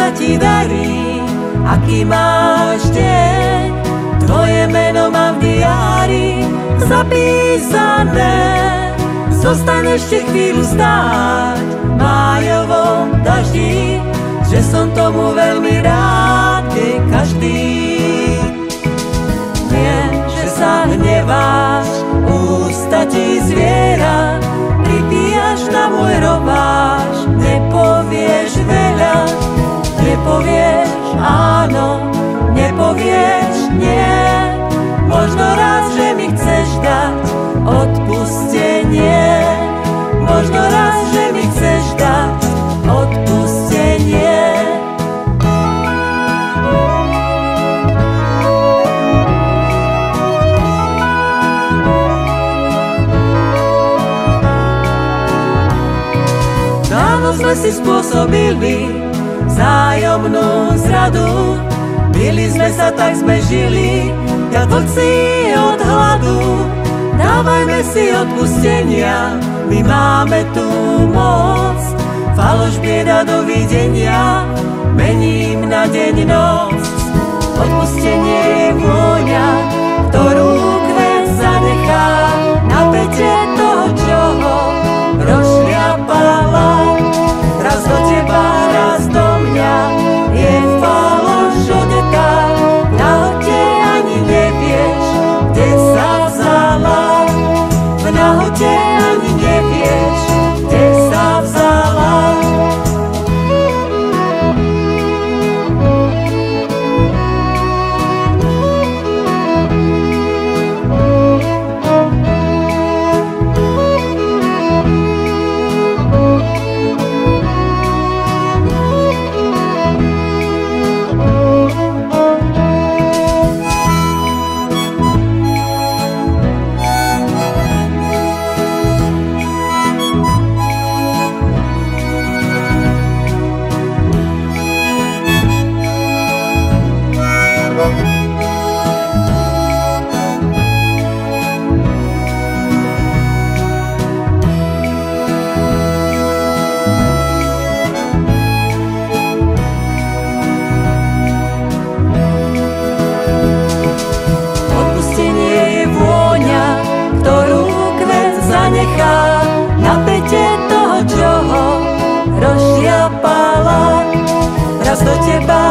sa ti darí, aký máš deň. Tvoje meno mám v diári zapísané. Zostaň ešte chvíľu stáť v májovom daždi, že som tomu veľmi rád, keď každý vie, že sa hneváš, ústa ti zviera, pripíjaš na môj robáš, nepovieš veľa, nepovieš áno, nepovieš nie. Možno raz, že mi chceš dať odpustenie, možno raz, že mi chceš dať odpustenie. Dávno sme si spôsobili vzájomnú zradu, bili sme sa, tak sme žili, jak vlci od hladu. Dávajme si odpustenia, my máme tú moc. Faloš, bieda, dovidenia, mením na deň noc. Odpustenie je vôňa, ktorú kvet zanechá na pete toho, čo ho rozšľapala. Raz do teba, raz do mňa, je faloš odetá. Na hote ani nevieš, kde sa vzala. V nahote ani nevieš, kde sa vzala. Na pete toho, čo ho rozšľapala. Raz do teba,